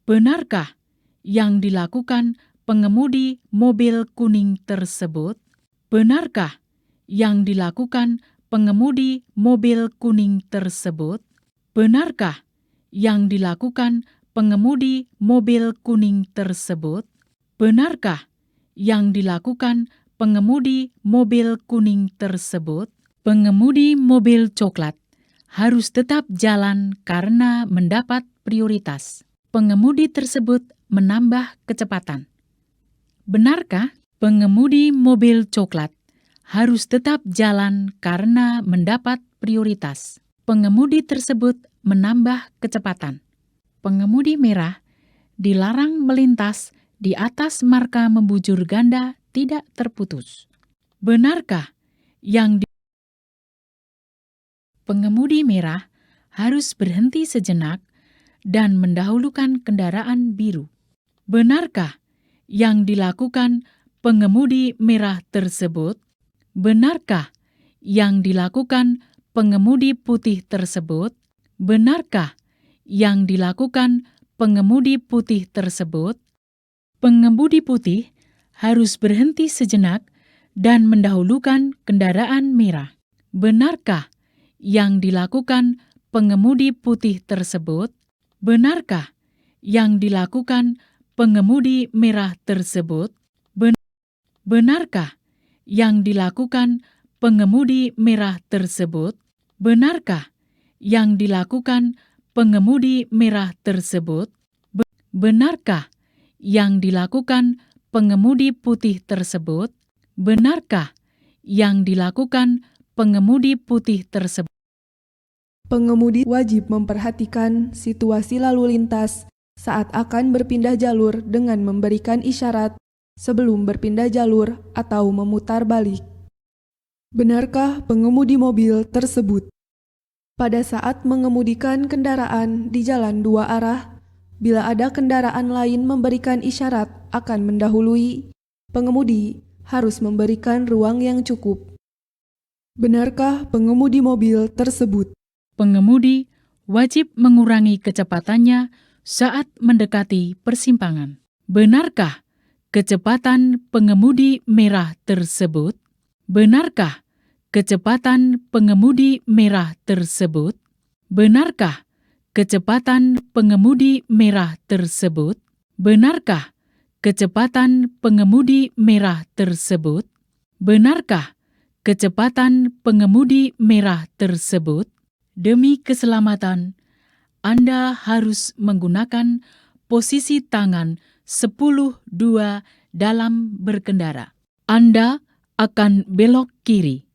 Benarkah yang dilakukan pengemudi mobil kuning tersebut? Benarkah yang dilakukan pengemudi mobil kuning tersebut? Benarkah yang dilakukan pengemudi mobil kuning tersebut? Benarkah yang dilakukan pengemudi mobil kuning tersebut? Pengemudi mobil coklat harus tetap jalan karena mendapat prioritas. Pengemudi tersebut menambah kecepatan. Benarkah pengemudi mobil coklat harus tetap jalan karena mendapat prioritas? Pengemudi tersebut menambah kecepatan. Pengemudi merah dilarang melintas di atas marka membujur ganda tidak terputus. Benarkah yang pengemudi merah harus berhenti sejenak dan mendahulukan kendaraan biru? Benarkah yang dilakukan pengemudi merah tersebut? Benarkah yang dilakukan pengemudi putih tersebut? Benarkah yang dilakukan pengemudi putih tersebut? Pengemudi putih harus berhenti sejenak dan mendahulukan kendaraan merah. Benarkah yang dilakukan pengemudi putih tersebut? Benarkah yang dilakukan pengemudi merah tersebut? Benarkah yang dilakukan pengemudi merah tersebut? Benarkah yang dilakukan pengemudi merah tersebut? Benarkah yang dilakukan pengemudi putih tersebut? Benarkah yang dilakukan pengemudi putih tersebut? Pengemudi wajib memperhatikan situasi lalu lintas saat akan berpindah jalur dengan memberikan isyarat sebelum berpindah jalur atau memutar balik. Benarkah pengemudi mobil tersebut pada saat mengemudikan kendaraan di jalan dua arah, bila ada kendaraan lain memberikan isyarat akan mendahului, pengemudi harus memberikan ruang yang cukup? Benarkah pengemudi mobil tersebut Pengemudi wajib mengurangi kecepatannya saat mendekati persimpangan? Benarkah kecepatan pengemudi merah tersebut? Benarkah kecepatan pengemudi merah tersebut? Benarkah kecepatan pengemudi merah tersebut? Benarkah kecepatan pengemudi merah tersebut? Benarkah kecepatan pengemudi merah tersebut? Demi keselamatan, Anda harus menggunakan posisi tangan 10-2 dalam berkendara. Anda akan belok kiri.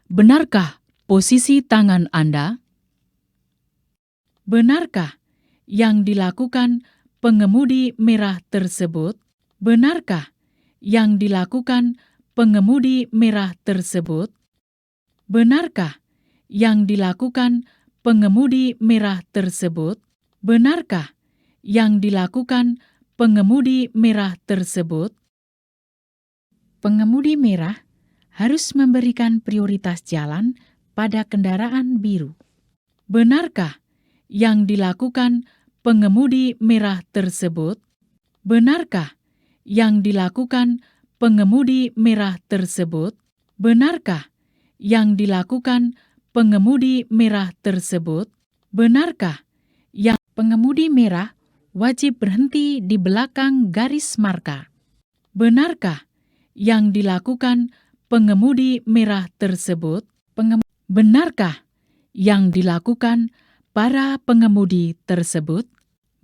Benarkah posisi tangan Anda? Benarkah yang dilakukan pengemudi merah tersebut? Benarkah yang dilakukan pengemudi merah tersebut? Benarkah yang dilakukan pengemudi merah tersebut? Benarkah yang dilakukan pengemudi merah tersebut? Pengemudi merah harus memberikan prioritas jalan pada kendaraan biru. Benarkah yang dilakukan pengemudi merah tersebut? Benarkah yang dilakukan pengemudi merah tersebut? Benarkah yang dilakukan pengemudi merah tersebut? Benarkah yang pengemudi merah wajib berhenti di belakang garis marka? Benarkah yang dilakukan pengemudi merah tersebut? Benarkah yang dilakukan para pengemudi tersebut?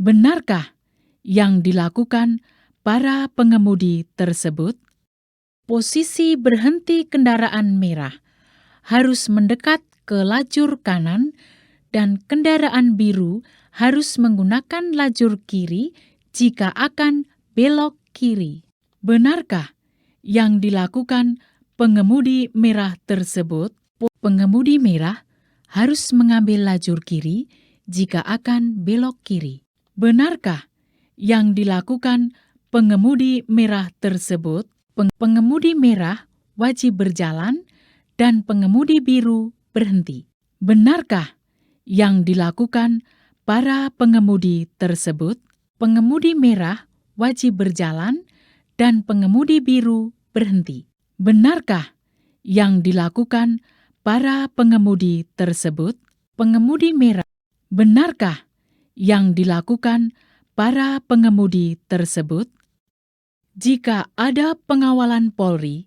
Benarkah yang dilakukan para pengemudi tersebut? Posisi berhenti kendaraan merah harus mendekat ke lajur kanan dan kendaraan biru harus menggunakan lajur kiri jika akan belok kiri. Benarkah yang dilakukan pengemudi merah tersebut? Pengemudi merah harus mengambil lajur kiri jika akan belok kiri. Benarkah yang dilakukan pengemudi merah tersebut? Pengemudi merah wajib berjalan dan pengemudi biru berhenti. Benarkah yang dilakukan para pengemudi tersebut? Pengemudi merah wajib berjalan dan pengemudi biru berhenti. Benarkah yang dilakukan para pengemudi tersebut? Pengemudi merah. Benarkah yang dilakukan para pengemudi tersebut? Jika ada pengawalan Polri,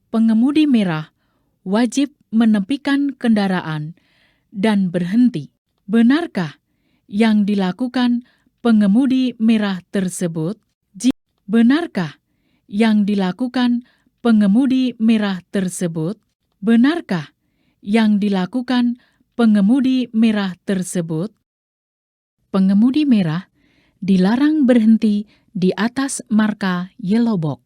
pengemudi merah wajib menepikan kendaraan dan berhenti. Benarkah yang dilakukan pengemudi merah tersebut? Benarkah yang dilakukan pengemudi merah tersebut? Benarkah yang dilakukan pengemudi merah tersebut? Pengemudi merah dilarang berhenti di atas marka yellow box.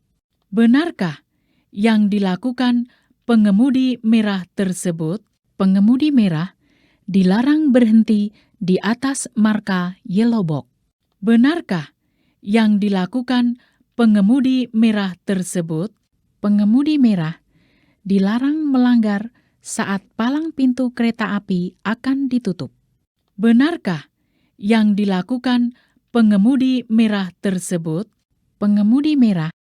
Benarkah yang dilakukan pengemudi merah tersebut? Pengemudi merah dilarang berhenti di atas marka yellow box. Benarkah yang dilakukan pengemudi merah tersebut? Pengemudi merah dilarang melanggar saat palang pintu kereta api akan ditutup. Benarkah yang dilakukan pengemudi merah tersebut? Pengemudi merah